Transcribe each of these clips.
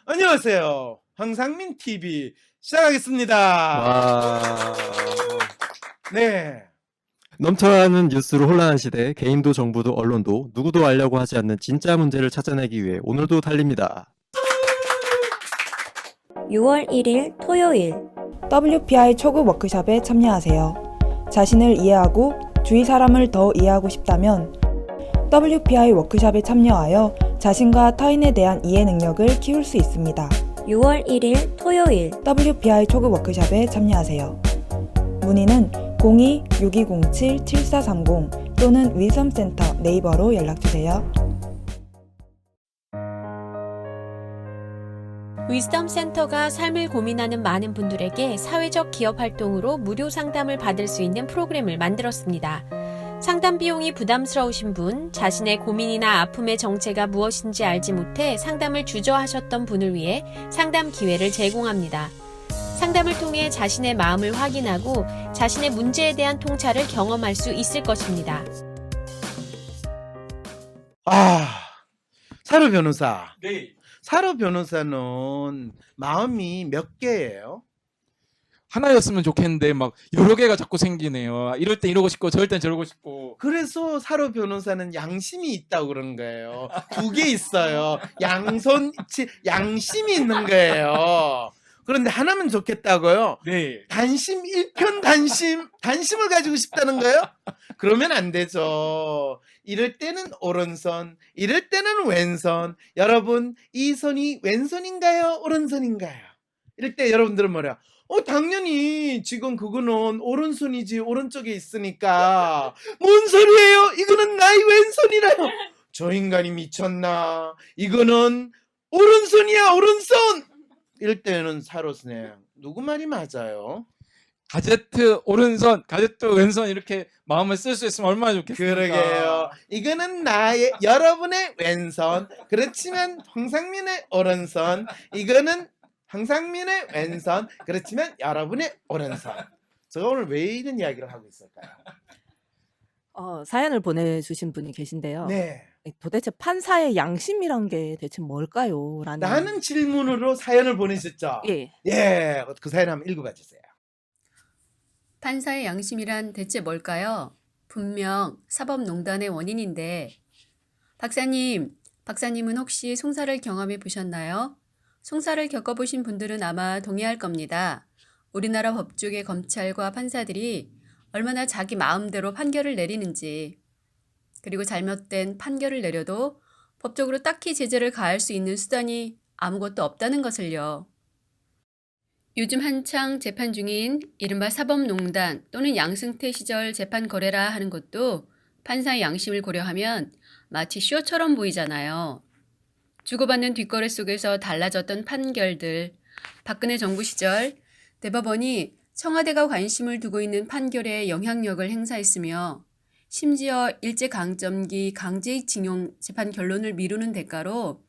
안녕하세요. 황상민 TV 시작하겠습니다. 와. 네. 넘쳐나는 뉴스로 혼란한 시대, 개인도 정부도 언론도 누구도 알려고 하지 않는 진짜 문제를 찾아내기 위해 오늘도 달립니다. 6월 1일 토요일 WPI 초급 워크숍에 참여하세요. 자신을 이해하고 주위 사람을 더 이해하고 싶다면 WPI 워크숍에 참여하여 자신과 타인에 대한 이해 능력을 키울 수 있습니다. 6월 1일 토요일 WPI 초급 워크숍에 참여하세요. 문의는 02-6207-7430 또는 위섬센터 네이버로 연락주세요. 위즈덤 센터가 삶을 고민하는 많은 분들에게 사회적 기업 활동으로 무료 상담을 받을 수 있는 프로그램을 만들었습니다. 상담 비용이 부담스러우신 분, 자신의 고민이나 아픔의 정체가 무엇인지 알지 못해 상담을 주저하셨던 분을 위해 상담 기회를 제공합니다. 상담을 통해 자신의 마음을 확인하고 자신의 문제에 대한 통찰을 경험할 수 있을 것입니다. 사로 변호사. 네. 사로 변호사는 마음이 몇 개예요? 하나였으면 좋겠는데 막 여러 개가 자꾸 생기네요. 이럴 땐 이러고 싶고 저럴 땐 저러고 싶고. 그래서 사로 변호사는 양심이 있다고 그런 거예요. 2개 있어요. 양심이 있는 거예요. 그런데 하나면 좋겠다고요? 네. 단심, 단심을 가지고 싶다는 거예요? 그러면 안 되죠. 이럴 때는 오른손, 이럴 때는 왼손. 여러분, 이 손이 왼손인가요? 오른손인가요? 이럴 때 여러분들은 뭐래요? 당연히 지금 그거는 오른손이지, 오른쪽에 있으니까. 뭔 소리예요? 이거는 나의 왼손이라요. 저 인간이 미쳤나? 이거는 오른손이야, 오른손! 이럴 때는 사로스네. 누구 말이 맞아요? 가제트 오른손, 가제트 왼손 이렇게 마음을 쓸 수 있으면 얼마나 좋겠습니까? 그러게요. 이거는 여러분의 왼손. 그렇지만 황상민의 오른손. 이거는 황상민의 왼손. 그렇지만 여러분의 오른손. 제가 오늘 왜 이런 이야기를 하고 있을까요? 사연을 보내주신 분이 계신데요. 네. 도대체 판사의 양심이란 게 대체 뭘까요? 라는. 라는 질문으로 사연을 보내셨죠? 예. 예. 그 사연 한번 읽어봐 주세요. 판사의 양심이란 대체 뭘까요? 분명 사법농단의 원인인데. 박사님은 혹시 송사를 경험해 보셨나요? 송사를 겪어보신 분들은 아마 동의할 겁니다. 우리나라 법조계 검찰과 판사들이 얼마나 자기 마음대로 판결을 내리는지, 그리고 잘못된 판결을 내려도 법적으로 딱히 제재를 가할 수 있는 수단이 아무것도 없다는 것을요. 요즘 한창 재판 중인 이른바 사법농단 또는 양승태 시절 재판 거래라 하는 것도 판사의 양심을 고려하면 마치 쇼처럼 보이잖아요. 주고받는 뒷거래 속에서 달라졌던 판결들, 박근혜 정부 시절 대법원이 청와대가 관심을 두고 있는 판결에 영향력을 행사했으며 심지어 일제강점기 강제징용 재판 결론을 미루는 대가로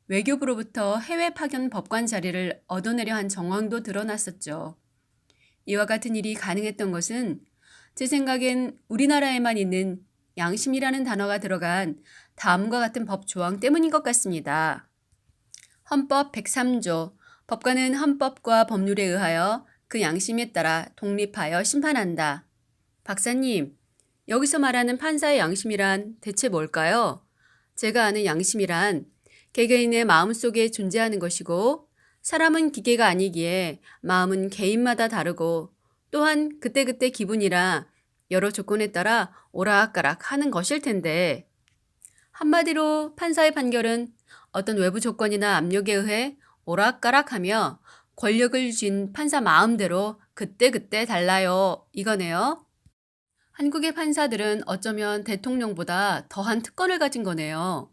외교부로부터 해외 파견 법관 자리를 얻어내려 한 정황도 드러났었죠. 이와 같은 일이 가능했던 것은 제 생각엔 우리나라에만 있는 양심이라는 단어가 들어간 다음과 같은 법 조항 때문인 것 같습니다. 헌법 103조, 법관은 헌법과 법률에 의하여 그 양심에 따라 독립하여 심판한다. 박사님, 여기서 말하는 판사의 양심이란 대체 뭘까요? 제가 아는 양심이란 개개인의 마음속에 존재하는 것이고, 사람은 기계가 아니기에 마음은 개인마다 다르고, 또한 그때그때 기분이라 여러 조건에 따라 오락가락 하는 것일 텐데, 한마디로 판사의 판결은 어떤 외부 조건이나 압력에 의해 오락가락하며 권력을 쥔 판사 마음대로 그때그때 달라요, 이거네요. 한국의 판사들은 어쩌면 대통령보다 더한 특권을 가진 거네요.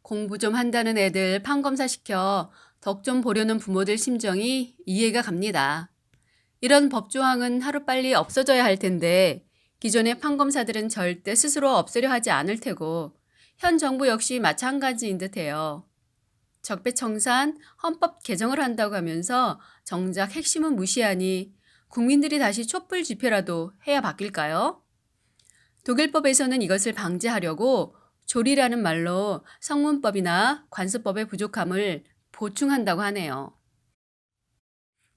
공부 좀 한다는 애들 판검사 시켜 덕 좀 보려는 부모들 심정이 이해가 갑니다. 이런 법조항은 하루빨리 없어져야 할 텐데 기존의 판검사들은 절대 스스로 없애려 하지 않을 테고 현 정부 역시 마찬가지인 듯해요. 적폐청산, 헌법 개정을 한다고 하면서 정작 핵심은 무시하니 국민들이 다시 촛불 집회라도 해야 바뀔까요? 독일법에서는 이것을 방지하려고 조리라는 말로 성문법이나 관습법의 부족함을 보충한다고 하네요.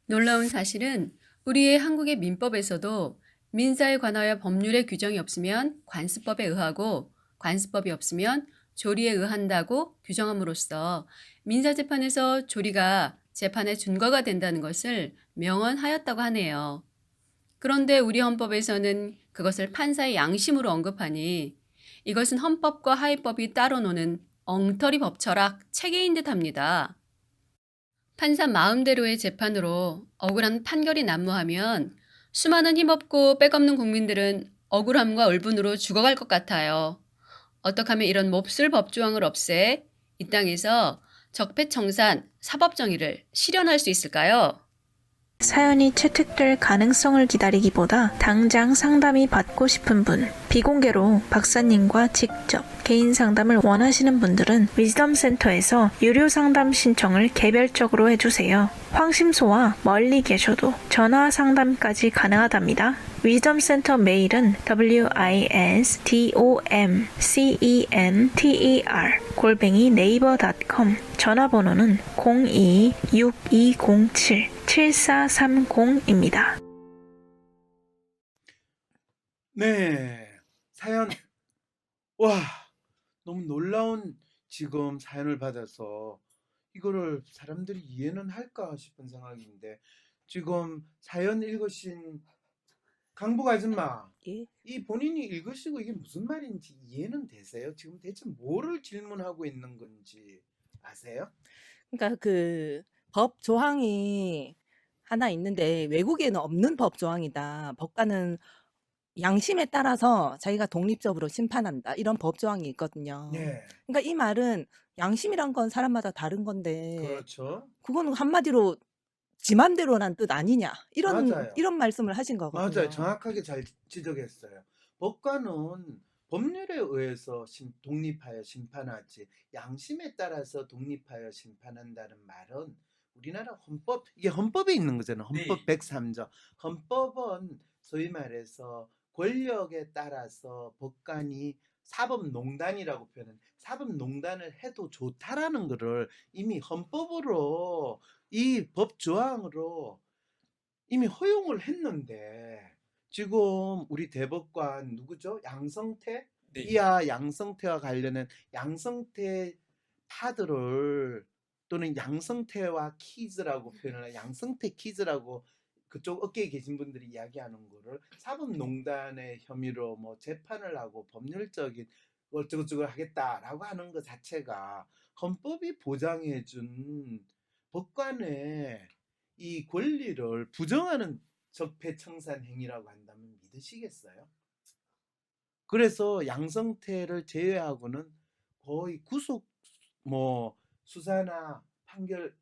놀라운 사실은 우리의 한국의 민법에서도 민사에 관하여 법률의 규정이 없으면 관습법에 의하고 관습법이 없으면 조리에 의한다고 규정함으로써 민사재판에서 조리가 재판의 준거가 된다는 것을 명언하였다고 하네요. 그런데 우리 헌법에서는 그것을 판사의 양심으로 언급하니 이것은 헌법과 하위법이 따로 노는 엉터리 법철학 체계인 듯합니다. 판사 마음대로의 재판으로 억울한 판결이 난무하면 수많은 힘없고 백없는 국민들은 억울함과 울분으로 죽어갈 것 같아요. 어떻게 하면 이런 몹쓸 법조항을 없애 이 땅에서 적폐청산, 사법정의를 실현할 수 있을까요? 사연이 채택될 가능성을 기다리기보다 당장 상담이 받고 싶은 분, 비공개로 박사님과 직접 개인 상담을 원하시는 분들은 위즈덤센터에서 유료 상담 신청을 개별적으로 해주세요. 황심소와 멀리 계셔도 전화 상담까지 가능하답니다. 위즈덤센터 메일은 wisdomcenter@naver.com, 전화번호는 02-6207-7430입니다. 네, 사연. 와, 너무 놀라운 지금 사연을 받아서 이거를 사람들이 이해는 할까 싶은 생각인데, 지금 사연 읽으신 강북 아줌마, 예. 이 본인이 읽으시고 이게 무슨 말인지 이해는 되세요? 지금 대체 뭐를 질문하고 있는 건지 아세요? 그러니까 그 법 조항이 하나 있는데 외국에는 없는 법 조항이다. 법관은 양심에 따라서 자기가 독립적으로 심판한다. 이런 법 조항이 있거든요. 네, 그러니까 이 말은 양심이란 건 사람마다 다른 건데 그렇죠. 그거는 한마디로 지 맘대로란 뜻 아니냐. 맞아요. 이런 말씀을 하신 거거든요. 맞아요. 정확하게 잘 지적했어요. 법관은 법률에 의해서 독립하여 심판하지, 양심에 따라서 독립하여 심판한다는 말은 우리나라 헌법, 이게 헌법에 있는 거잖아요. 헌법 103조. 헌법은 소위 말해서 권력에 따라서 법관이 사법농단이라고 표현은, 사법농단을 해도 좋다라는 거를 이미 헌법으로, 이 법 조항으로 이미 허용을 했는데, 지금 우리 대법관 누구죠? 양성태? 네. 이하 양성태와 관련된 양성태 파들을, 또는 양성태와 키즈라고 표현하는 양성태 키즈라고 그쪽 업계에 계신 분들이 이야기하는 거를 사법농단의 혐의로 뭐 재판을 하고 법률적인 어쩌고저쩌고 하겠다라고 하는 것 자체가 헌법이 보장해준 법관의 이 권리를 부정하는 적폐청산 행위라고 한다면 믿으시겠어요? 그래서 양성태를 제외하고는 거의 구속 수사나 판결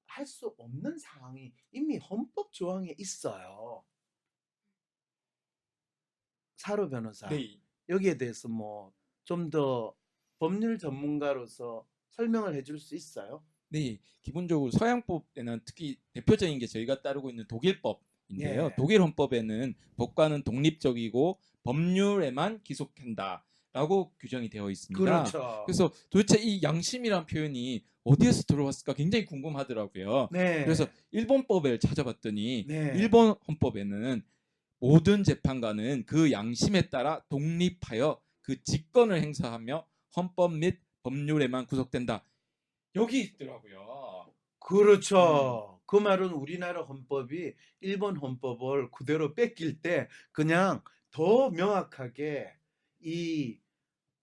할 수 없는 상황이 이미 헌법 조항에 있어요. 사로 변호사, 네. 여기에 대해서 좀 더 법률 전문가로서 설명을 해줄 수 있어요? 네, 기본적으로 서양법에는 특히 대표적인 게 저희가 따르고 있는 독일법인데요. 예. 독일 헌법에는 법관은 독립적이고 법률에만 기속한다라고 규정이 되어 있습니다. 그렇죠. 그래서 도대체 이 양심이란 표현이 어디에서 들어왔을까 굉장히 궁금하더라고요. 네. 그래서 일본법을 찾아봤더니 네. 일본 헌법에는 모든 재판관은 그 양심에 따라 독립하여 그 직권을 행사하며 헌법 및 법률에만 구속된다. 여기 있더라고요. 그렇죠. 그 말은 우리나라 헌법이 일본 헌법을 그대로 뺏길 때 그냥 더 명확하게 이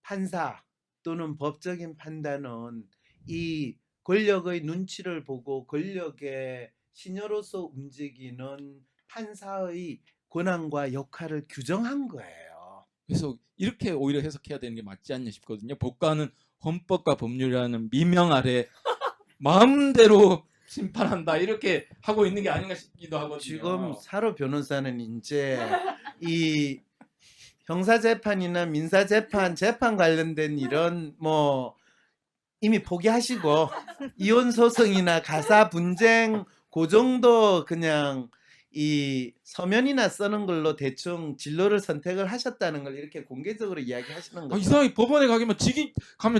판사 또는 법적인 판단은 이 권력의 눈치를 보고 권력의 시녀로서 움직이는 판사의 권한과 역할을 규정한 거예요. 그래서 이렇게 오히려 해석해야 되는 게 맞지 않냐 싶거든요. 법관은 헌법과 법률이라는 미명 아래 마음대로 심판한다 이렇게 하고 있는 게 아닌가 싶기도 하거든요. 지금 사로 변호사는 이제 이 형사재판이나 민사재판, 재판 관련된 이런 이미 포기하시고 이혼 소송이나 가사 분쟁 그 정도 그냥 이 서면이나 쓰는 걸로 대충 진로를 선택을 하셨다는 걸 이렇게 공개적으로 이야기하시는 거죠. 이상하게 법원에 가면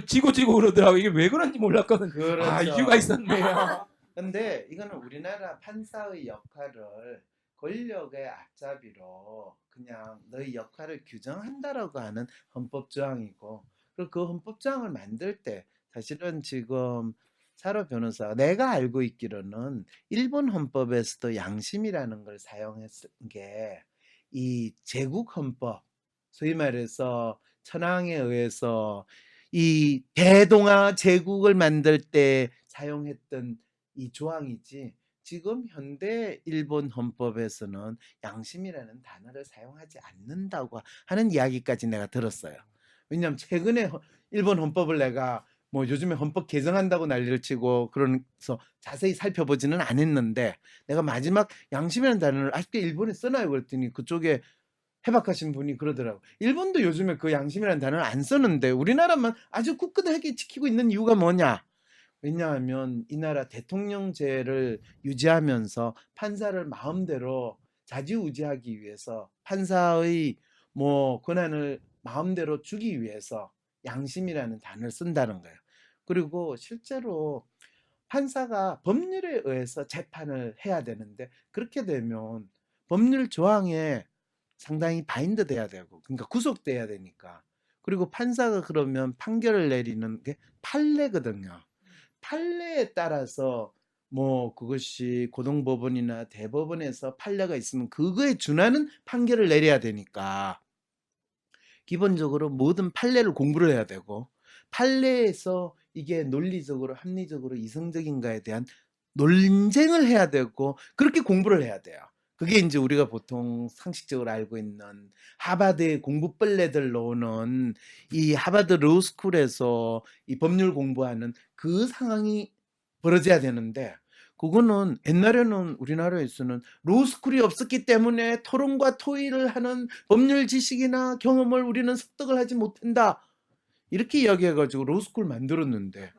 지고 그러더라고. 이게 왜 그런지 몰랐거든. 그렇죠. 이유가 있었네요. 근데 이거는 우리나라 판사의 역할을 권력의 앞잡이로 그냥 너희 역할을 규정한다라고 하는 헌법 조항이고, 그리고 그 헌법 조항을 만들 때 사실은 지금 사로 변호사가 내가 알고 있기로는 일본 헌법에서도 양심이라는 걸 사용했은 게 이 제국 헌법, 소위 말해서 천황에 의해서 이 대동아 제국을 만들 때 사용했던 이 조항이지, 지금 현대 일본 헌법에서는 양심이라는 단어를 사용하지 않는다고 하는 이야기까지 내가 들었어요. 왜냐하면 최근에 일본 헌법을 내가 뭐 요즘에 헌법 개정한다고 난리를 치고 그러면서 자세히 살펴보지는 않았는데, 내가 마지막 양심이라는 단어를 아직도 일본에 써놔요 그랬더니 그쪽에 해박하신 분이 그러더라고. 일본도 요즘에 그 양심이라는 단어를 안 쓰는데 우리나라만 아주 꿋꿋하게 지키고 있는 이유가 뭐냐? 왜냐하면 이 나라 대통령제를 유지하면서 판사를 마음대로 좌지우지하기 위해서, 판사의 뭐 권한을 마음대로 주기 위해서 양심이라는 단어를 쓴다는 거예요. 그리고 실제로 판사가 법률에 의해서 재판을 해야 되는데, 그렇게 되면 법률 조항에 상당히 바인드 돼야 되고, 그러니까 구속돼야 되니까. 그리고 판사가 그러면 판결을 내리는 게 판례거든요. 판례에 따라서 뭐 그것이 고등법원이나 대법원에서 판례가 있으면 그거에 준하는 판결을 내려야 되니까 기본적으로 모든 판례를 공부를 해야 되고, 판례에서 이게 논리적으로 합리적으로 이성적인가에 대한 논쟁을 해야 되고, 그렇게 공부를 해야 돼요. 그게 이제 우리가 보통 상식적으로 알고 있는 하버드의 공부벌레들 나오는 이 하버드 로스쿨에서 이 법률 공부하는 그 상황이 벌어져야 되는데, 그거는 옛날에는 우리나라에서는 로스쿨이 없었기 때문에 토론과 토의를 하는 법률 지식이나 경험을 우리는 습득을 하지 못한다, 이렇게 이야기해가지고 로스쿨 만들었는데,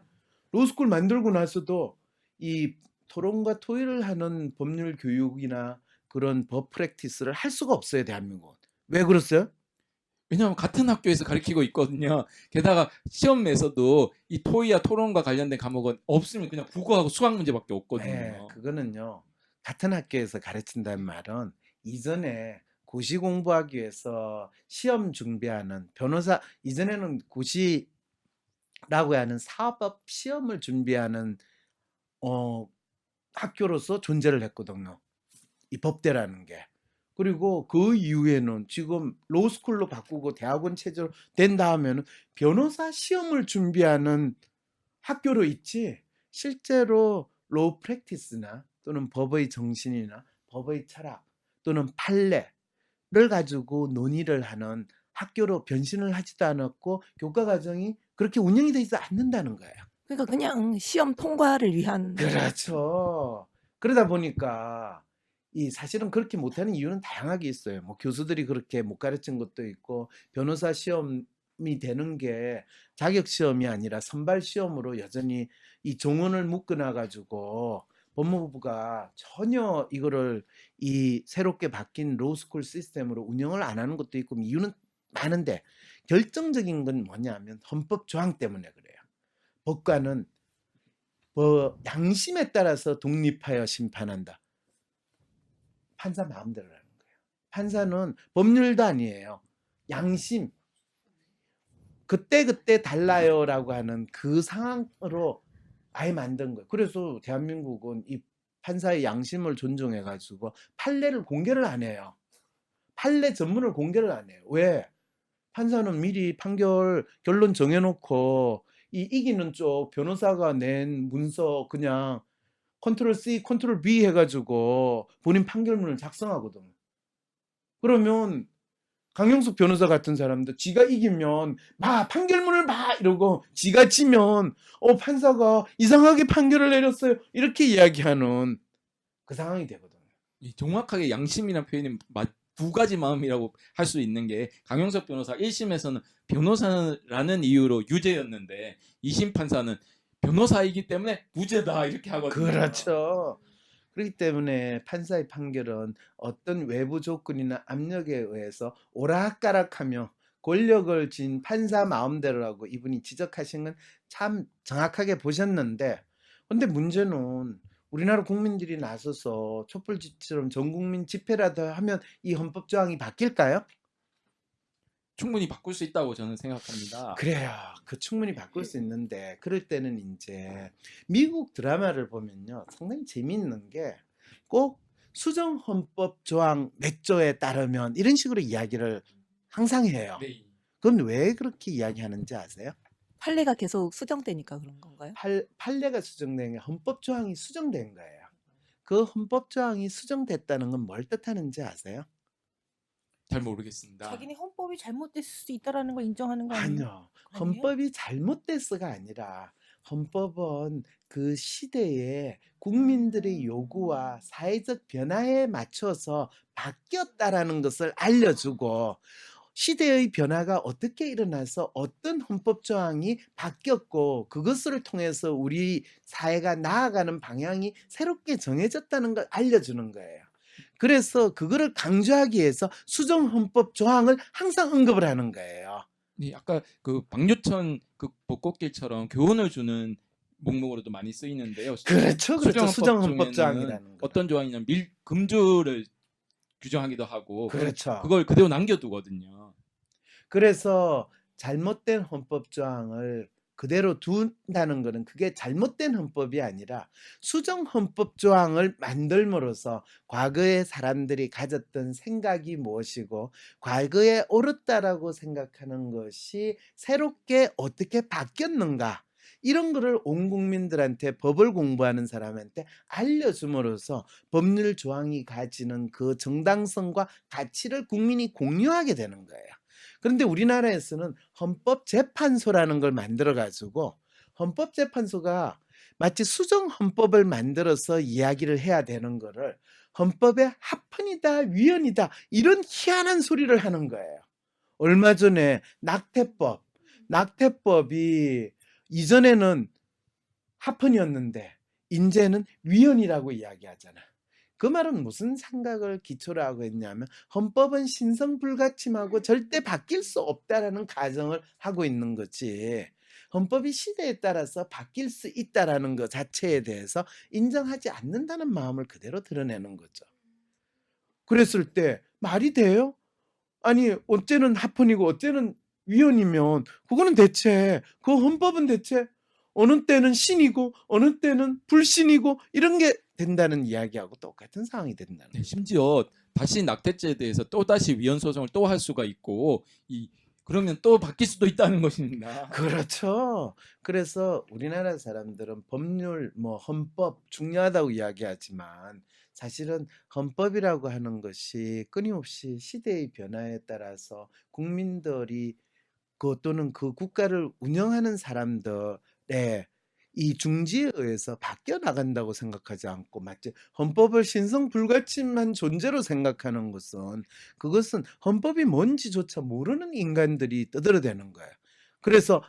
로스쿨 만들고 나서도 이 토론과 토의를 하는 법률 교육이나 그런 법 프랙티스를 할 수가 없어요, 대한민국은. 왜 그랬어요? 왜냐하면 같은 학교에서 가르치고 있거든요. 게다가 시험에서도 이 토의와 토론과 관련된 과목은 없으면 그냥 국어하고 수학 문제밖에 없거든요. 네, 그거는요, 같은 학교에서 가르친다는 말은 이전에 고시 공부하기 위해서 시험 준비하는 변호사, 이전에는 고시라고 하는 사법 시험을 준비하는 학교로서 존재를 했거든요, 이 법대라는 게. 그리고 그 이후에는 지금 로스쿨로 바꾸고 대학원 체제로 된 다음에는 변호사 시험을 준비하는 학교로 있지, 실제로 로우 프랙티스나 또는 법의 정신이나 법의 철학 또는 판례를 가지고 논의를 하는 학교로 변신을 하지도 않았고, 교과 과정이 그렇게 운영이 되지 않는다는 거예요. 그러니까 그냥 시험 통과를 위한. 그렇죠. 그러다 보니까 이 사실은 그렇게 못하는 이유는 다양하게 있어요. 뭐 교수들이 그렇게 못 가르친 것도 있고, 변호사 시험이 되는 게 자격 시험이 아니라 선발 시험으로 여전히 이 종원을 묶어놔 가지고 법무부가 전혀 이거를 이 새롭게 바뀐 로스쿨 시스템으로 운영을 안 하는 것도 있고, 이유는 많은데 결정적인 건 뭐냐면 헌법 조항 때문에 그래요. 법관은 뭐 양심에 따라서 독립하여 심판한다. 판사 마음대로 하는 거예요. 판사는 법률도 아니에요. 양심. 그때그때 달라요라고 하는 그 상황으로 아예 만든 거예요. 그래서 대한민국은 이 판사의 양심을 존중해 가지고 판례를 공개를 안 해요. 판례 전문을 공개를 안 해요. 왜? 판사는 미리 결론 정해놓고 이 이기는 쪽 변호사가 낸 문서 그냥 컨트롤 C, 컨트롤 V 해가지고 본인 판결문을 작성하거든. 그러면 강영숙 변호사 같은 사람도 지가 이기면 막 판결문을 막 이러고, 지가 지면 판사가 이상하게 판결을 내렸어요, 이렇게 이야기하는 그 상황이 되거든요. 이 정확하게 양심이라는 표현이 두 가지 마음이라고 할 수 있는 게, 강영석 변호사 1심에서는 변호사라는 이유로 유죄였는데 2심 판사는 변호사이기 때문에 무죄다 이렇게 하거든요. 그렇죠. 그렇기 때문에 판사의 판결은 어떤 외부 조건이나 압력에 의해서 오락가락하며 권력을 쥔 판사 마음대로라고 이분이 지적하신 건 참 정확하게 보셨는데, 근데 문제는 우리나라 국민들이 나서서 촛불집처럼 전 국민 집회라도 하면 이 헌법 조항이 바뀔까요? 충분히 바꿀 수 있다고 저는 생각합니다. 그래요. 그 충분히 바꿀 수 있는데, 그럴 때는 이제 미국 드라마를 보면요, 상당히 재미있는 게 꼭 수정 헌법 조항 몇 조에 따르면 이런 식으로 이야기를 항상 해요. 네. 그건 왜 그렇게 이야기하는지 아세요? 판례가 계속 수정되니까 그런 건가요? 판례가 수정된 게 헌법 조항이 수정된 거예요. 그 헌법 조항이 수정됐다는 건 뭘 뜻하는지 아세요? 잘 모르겠습니다. 자기네 헌법이 잘못됐을 수 있다라는 걸 인정하는 거 아니에요? 아니요. 아니에요? 헌법이 잘못됐어가 아니라 헌법은 그 시대에 국민들의 요구와 사회적 변화에 맞춰서 바뀌었다라는 것을 알려주고, 시대의 변화가 어떻게 일어나서 어떤 헌법 조항이 바뀌었고 그것을 통해서 우리 사회가 나아가는 방향이 새롭게 정해졌다는 걸 알려주는 거예요. 그래서 그거를 강조하기 위해서 수정 헌법 조항을 항상 언급을 하는 거예요. 네, 아까 그 박유천 그 벚꽃길처럼 교훈을 주는 목록으로도 많이 쓰이는데요. 그렇죠. 수정 헌법 중에는 조항이라는 거. 어떤 조항이냐면 금주를 규정하기도 하고 그렇죠. 그걸 그대로 남겨두거든요. 그래서 잘못된 헌법 조항을 그대로 둔다는 것은 그게 잘못된 헌법이 아니라 수정 헌법 조항을 만들므로써 과거의 사람들이 가졌던 생각이 무엇이고 과거에 옳았다라고 생각하는 것이 새롭게 어떻게 바뀌었는가, 이런 거를 온 국민들한테, 법을 공부하는 사람한테 알려줌으로써 법률 조항이 가지는 그 정당성과 가치를 국민이 공유하게 되는 거예요. 그런데 우리나라에서는 헌법재판소라는 걸 만들어 가지고 헌법재판소가 마치 수정 헌법을 만들어서 이야기를 해야 되는 거를 헌법의 합헌이다, 위헌이다, 이런 희한한 소리를 하는 거예요. 얼마 전에 낙태법이 이전에는 합헌이었는데 이제는 위헌이라고 이야기하잖아. 그 말은 무슨 생각을 기초로 하고 있냐면 헌법은 신성불가침하고 절대 바뀔 수 없다라는 가정을 하고 있는 거지, 헌법이 시대에 따라서 바뀔 수 있다라는 것 자체에 대해서 인정하지 않는다는 마음을 그대로 드러내는 거죠. 그랬을 때 말이 돼요? 아니 어째는 합헌이고 어째는 위헌이면 그거는 대체 그 헌법은 대체 어느 때는 신이고 어느 때는 불신이고 이런 게 된다는 이야기하고 똑같은 상황이 된다는 네, 거죠. 심지어 다시 낙태죄에 대해서 또 다시 위헌 소송을 또 할 수가 있고 그러면 또 바뀔 수도 있다는 것입니다. 그렇죠. 그래서 우리나라 사람들은 법률, 헌법 중요하다고 이야기하지만 사실은 헌법이라고 하는 것이 끊임없이 시대의 변화에 따라서 국민들이 또는 그 국가를 운영하는 사람들의 이 중지에 의해서 바뀌어 나간다고 생각하지 않고, 마치 헌법을 신성불가침한 존재로 생각하는 것은 그것은 헌법이 뭔지조차 모르는 인간들이 떠들어대는 거예요. 그래서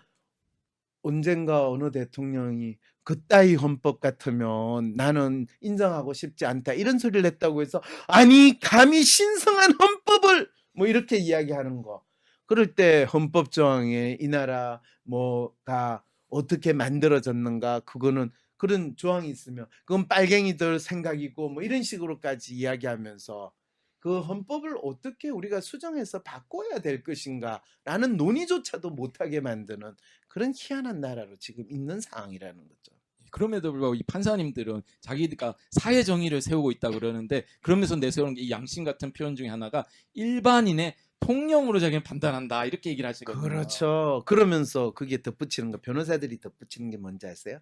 언젠가 어느 대통령이 그따위 헌법 같으면 나는 인정하고 싶지 않다 이런 소리를 했다고 해서 아니 감히 신성한 헌법을 이렇게 이야기하는 거, 그럴 때 헌법 조항에 이 나라 뭐가 어떻게 만들어졌는가, 그거는 그런 조항이 있으면 그건 빨갱이들 생각이고 이런 식으로까지 이야기하면서 그 헌법을 어떻게 우리가 수정해서 바꿔야 될 것인가 라는 논의조차도 못하게 만드는 그런 희한한 나라로 지금 있는 상황이라는 거죠. 그럼에도 불구하고 이 판사님들은 자기가 사회 정의를 세우고 있다 그러는데, 그러면서 내세우는 게 이 양심 같은 표현 중에 하나가 일반인의 통념으로 자기는 판단한다 이렇게 얘기를 하시거든요. 그렇죠. 그러면서 그게 덧붙이는 거, 변호사들이 덧붙이는 게 뭔지 아세요?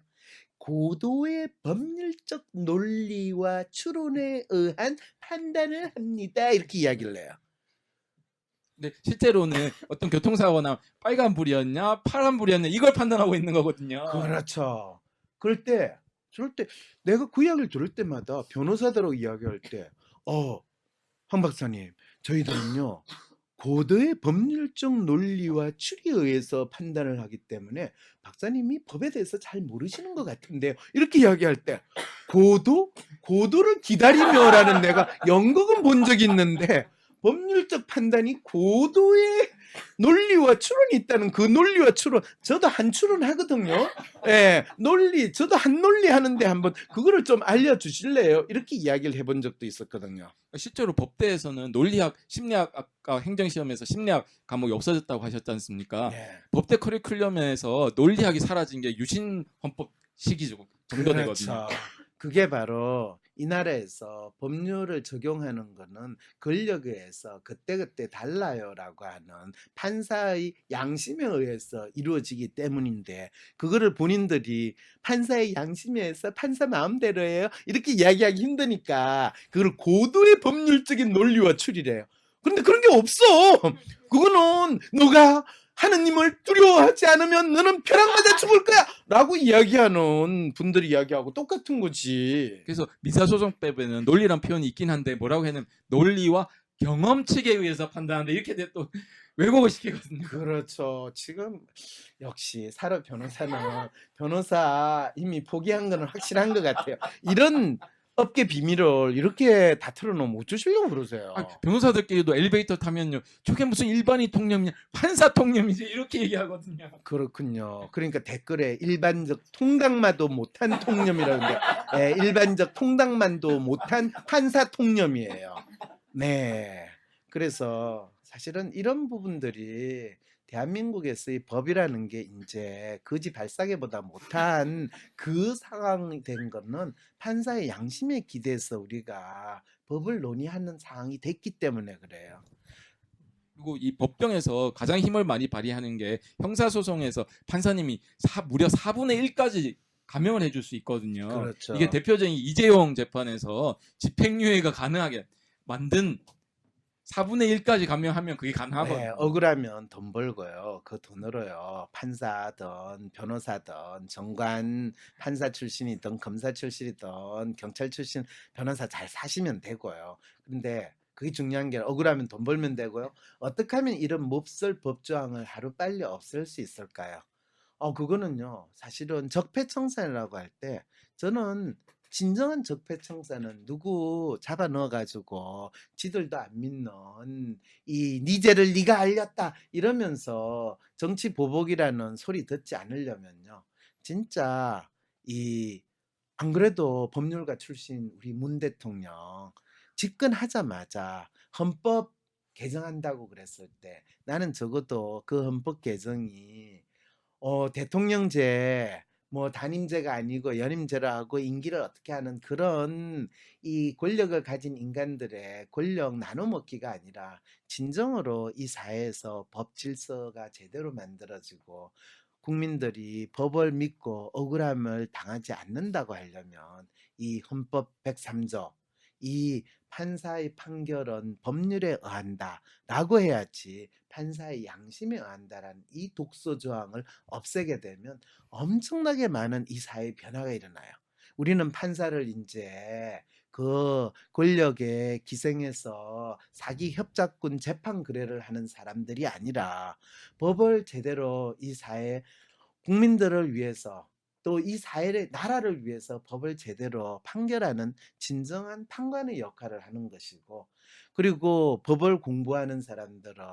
고도의 법률적 논리와 추론에 의한 판단을 합니다 이렇게 이야기를 해요. 근데 실제로는 어떤 교통사고나 빨간불이었냐 파란불이었냐 이걸 판단하고 있는 거거든요. 그렇죠. 그럴 때 내가 그 이야기를 들을 때마다 변호사들하고 이야기할 때 황 박사님, 저희들은요 고도의 법률적 논리와 추리에 의해서 판단을 하기 때문에 박사님이 법에 대해서 잘 모르시는 것 같은데요 이렇게 이야기할 때 고도? 고도를 기다리며라는 내가 연극은 본 적이 있는데 법률적 판단이 고도의 논리와 추론이 있다는 그 논리와 추론, 저도 한 추론 하거든요. 예, 논리, 저도 한 논리 하는데 한번 그거를 좀 알려주실래요? 이렇게 이야기를 해본 적도 있었거든요. 실제로 법대에서는 논리학, 심리학 아까 행정시험에서 심리학 과목이 없어졌다고 하셨지 않습니까? 네. 법대 커리큘럼에서 논리학이 사라진 게 유신 헌법 시기죠 정도 되거든요. 그렇죠. 그게 바로 이 나라에서 법률을 적용하는 거는 권력에 의해서 그때그때 달라요라고 하는 판사의 양심에 의해서 이루어지기 때문인데, 그거를 본인들이 판사의 양심에 의해서 판사 마음대로 해요 이렇게 이야기하기 힘드니까 그걸 고도의 법률적인 논리와 추리래요. 그런데 그런 게 없어. 그거는 너가 하느님을 두려워하지 않으면 너는 벼락 맞아 죽을 거야 라고 이야기하는 분들이 이야기하고 똑같은 거지. 그래서 민사소송법에는 논리란 표현이 있긴 한데 뭐라고 했냐면 논리와 경험칙에 의해서 판단한다 이렇게 또 왜곡을 시키거든요. 그렇죠. 지금 역시 사러 변호사는 변호사 이미 포기한 거는 확실한 것 같아요. 이런 업계 비밀을 이렇게 다 털어놓으면 어쩌시려고 그러세요? 변호사들끼리도 엘리베이터 타면요, 저게 무슨 일반인 통념이냐, 판사 통념이지 이렇게 얘기하거든요. 그렇군요. 그러니까 댓글에 일반적 통닭마도 못한 통념이라는데, 일반적 통닭만도 못한 판사 통념이에요. 네. 그래서 사실은 이런 부분들이 대한민국에서의 법이라는 게 이제 거지 발사계보다 못한 그 상황이 된 거는 판사의 양심에 기대서 우리가 법을 논의하는 상황이 됐기 때문에 그래요. 그리고 이 법정에서 가장 힘을 많이 발휘하는 게 형사소송에서 판사님이 무려 4분의 1까지 감형을 해줄 수 있거든요. 그렇죠. 이게 대표적인 이재용 재판에서 집행유예가 가능하게 만든 4분의 1까지 감형하면 그게 가능하거든요. 네, 억울하면 돈 벌고요. 그 돈으로요, 판사든 변호사든 정관 판사 출신이든 검사 출신이든 경찰 출신 변호사 잘 사시면 되고요. 근데 그게 중요한 게 억울하면 돈 벌면 되고요. 어떻게 하면 이런 몹쓸 법조항을 하루빨리 없앨 수 있을까요? 그거는요, 사실은 적폐청산이라고 할 때 저는 진정한 적폐청산은 누구 잡아 넣어가지고 지들도 안 믿는 이 니제를 네가 알렸다 이러면서 정치 보복이라는 소리 듣지 않으려면요, 진짜 이 안 그래도 법률가 출신 우리 문 대통령 집권하자마자 헌법 개정한다고 그랬을 때 나는 적어도 그 헌법 개정이 대통령제 뭐 단임제가 아니고 연임제로 하고 임기를 어떻게 하는 그런 이 권력을 가진 인간들의 권력 나눠먹기가 아니라 진정으로 이 사회에서 법 질서가 제대로 만들어지고 국민들이 법을 믿고 억울함을 당하지 않는다고 하려면 이 헌법 103조 이 판사의 판결은 법률에 의한다 라고 해야지, 판사의 양심에 의한다라는 이 독소 조항을 없애게 되면 엄청나게 많은 이 사회의 변화가 일어나요. 우리는 판사를 이제 그 권력에 기생해서 사기 협작군 재판 거래를 하는 사람들이 아니라 법을 제대로 이 사회 국민들을 위해서 또 이 사회의 나라를 위해서 법을 제대로 판결하는 진정한 판관의 역할을 하는 것이고, 그리고 법을 공부하는 사람들은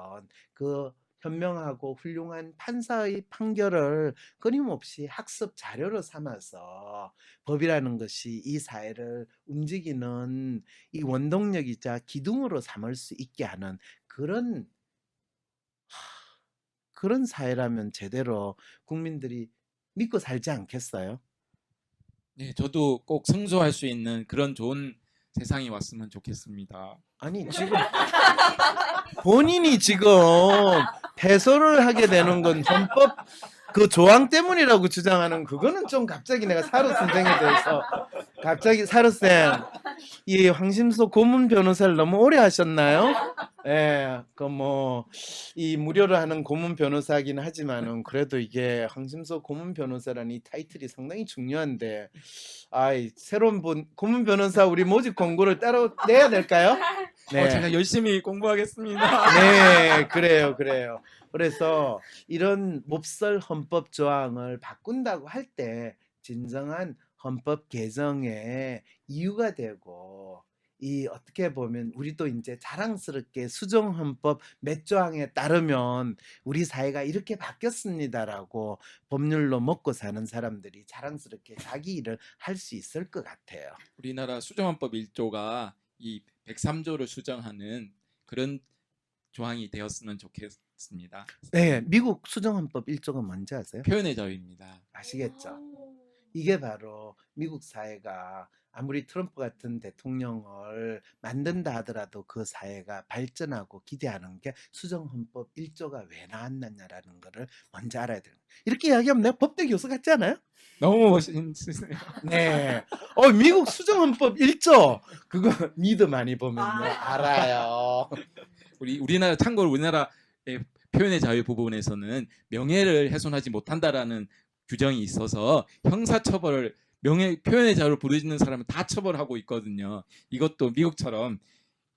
그 현명하고 훌륭한 판사의 판결을 끊임없이 학습 자료로 삼아서 법이라는 것이 이 사회를 움직이는 이 원동력이자 기둥으로 삼을 수 있게 하는 그런 사회라면 제대로 국민들이 믿고 살지 않겠어요? 네, 저도 꼭 승소할 수 있는 그런 좋은 세상이 왔으면 좋겠습니다. 아니 지금 본인이 지금 패소를 하게 되는 건 헌법 그 조항 때문이라고 주장하는 그거는 좀 갑자기 내가 사로 선생에 대해서 갑자기 사로쌤 이 황심소 고문 변호사를 너무 오래 하셨나요? 예, 그 뭐 이 무료로 하는 고문 변호사긴 하지만은 그래도 이게 황심소 고문 변호사라는 이 타이틀이 상당히 중요한데, 새로운 고문 변호사 우리 모집 공고를 따로 내야 될까요? 네. 제가 열심히 공부하겠습니다. 네, 그래요. 그래서 이런 몹쓸 헌법 조항을 바꾼다고 할 때 진정한 헌법 개정의 이유가 되고 이 어떻게 보면 우리도 이제 자랑스럽게 수정헌법 몇 조항에 따르면 우리 사회가 이렇게 바뀌었습니다라고 법률로 먹고 사는 사람들이 자랑스럽게 자기 일을 할 수 있을 것 같아요. 우리나라 수정헌법 1조가 이 103조를 수정하는 그런 조항이 되었으면 좋겠습니다. 네, 미국 수정헌법 1조가 뭔지 아세요? 표현의 자유입니다. 아시겠죠? 이게 바로 미국 사회가 아무리 트럼프 같은 대통령을 만든다 하더라도 그 사회가 발전하고 기대하는 게 수정헌법 1조가 왜 나왔느냐라는 거를 먼저 알아야 돼요. 이렇게 이야기하면 내가 법대 교수 같지 않아요? 너무 멋있으세요. 네. 미국 수정헌법 1조 그거 미드 많이 보면요 알아요. 우리나라 참고로 우리나라의 표현의 자유 부분에서는 명예를 훼손하지 못한다라는 규정이 있어서 형사처벌을 표현의 자유를 부르짖는 사람은 다 처벌하고 있거든요. 이것도 미국처럼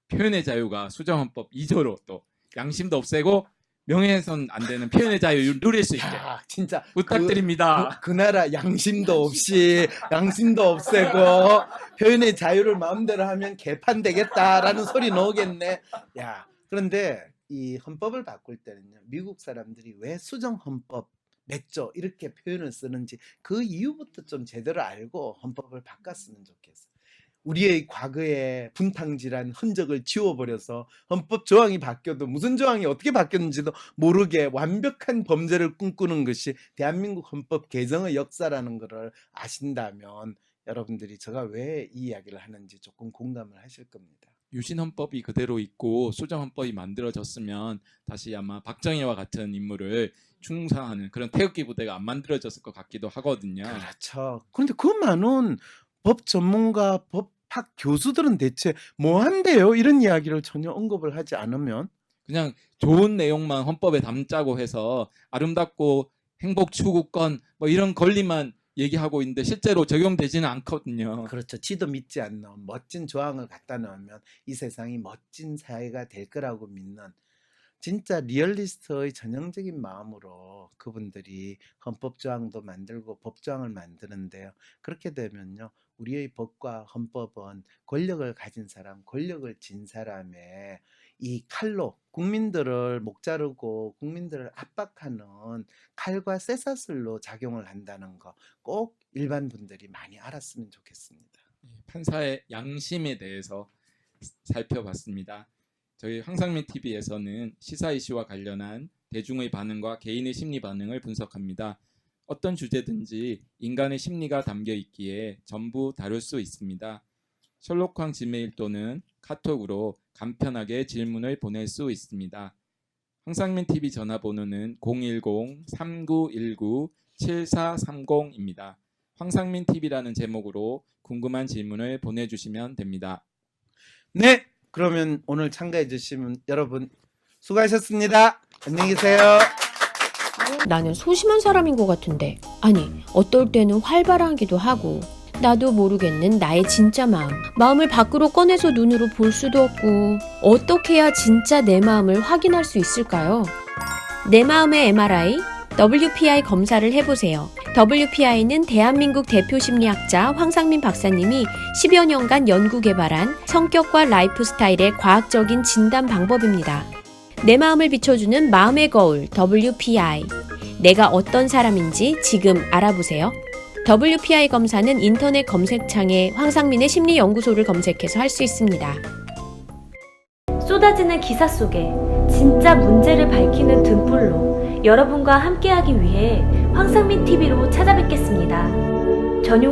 표현의 자유가 수정헌법 2조로 또 양심도 없애고 명예훼손 안 되는 표현의 자유를 누릴 수 있게 야, 진짜 부탁드립니다. 그 나라 양심도 없이 양심도 없애고 표현의 자유를 마음대로 하면 개판 되겠다라는 소리 나오겠네. 야, 그런데 이 헌법을 바꿀 때는요. 미국 사람들이 왜 수정헌법 몇 조 이렇게 표현을 쓰는지 그 이유부터 좀 제대로 알고 헌법을 바꿨으면 좋겠어요. 우리의 과거의 분탕질한 흔적을 지워버려서 헌법 조항이 바뀌어도 무슨 조항이 어떻게 바뀌었는지도 모르게 완벽한 범죄를 꿈꾸는 것이 대한민국 헌법 개정의 역사라는 것을 아신다면 여러분들이 제가 왜 이 이야기를 하는지 조금 공감을 하실 겁니다. 유신헌법이 그대로 있고 수정헌법이 만들어졌으면 다시 아마 박정희와 같은 인물을 충성하는 그런 태극기 부대가 안 만들어졌을 것 같기도 하거든요. 그렇죠. 그런데 그 많은 법 전문가, 법학 교수들은 대체 뭐 한대요? 이런 이야기를 전혀 언급을 하지 않으면 그냥 좋은 내용만 헌법에 담자고 해서 아름답고 행복 추구권 뭐 이런 권리만 얘기하고 있는데 실제로 적용되지는 않거든요. 그렇죠. 지도 믿지 않는 멋진 조항을 갖다 놓으면 이 세상이 멋진 사회가 될 거라고 믿는 진짜 리얼리스트의 전형적인 마음으로 그분들이 헌법 조항도 만들고 법 조항을 만드는데요. 그렇게 되면요. 우리의 법과 헌법은 권력을 가진 사람, 권력을 진 사람의 이 칼로 국민들을 목자르고 국민들을 압박하는 칼과 쇠사슬로 작용을 한다는 거 꼭 일반 분들이 많이 알았으면 좋겠습니다. 판사의 양심에 대해서 살펴봤습니다. 저희 황상민 TV에서는 시사 이슈와 관련한 대중의 반응과 개인의 심리 반응을 분석합니다. 어떤 주제든지 인간의 심리가 담겨 있기에 전부 다룰 수 있습니다. 셜록황 지메일 또는 카톡으로 간편하게 질문을 보낼 수 있습니다. 황상민 TV 전화번호는 010-3919-7430입니다. 황상민 TV라는 제목으로 궁금한 질문을 보내주시면 됩니다. 네, 그러면 오늘 참가해 주신 여러분 수고하셨습니다. 안녕히 계세요. 나는 소심한 사람인 것 같은데. 아니, 어떨 때는 활발하기도 하고. 나도 모르겠는 나의 진짜 마음을 밖으로 꺼내서 눈으로 볼 수도 없고. 어떻게 해야 진짜 내 마음을 확인할 수 있을까요? 내 마음의 MRI, WPI 검사를 해보세요. WPI는 대한민국 대표 심리학자 황상민 박사님이 10여 년간 연구 개발한 성격과 라이프 스타일의 과학적인 진단 방법입니다. 내 마음을 비춰주는 마음의 거울 WPI. 내가 어떤 사람인지 지금 알아보세요. WPI 검사는 인터넷 검색창에 황상민의 심리연구소를 검색해서 할 수 있습니다. 쏟아지는 기사 속에 진짜 문제를 밝히는 등불로 여러분과 함께하기 위해 황상민 TV로 찾아뵙겠습니다. 전용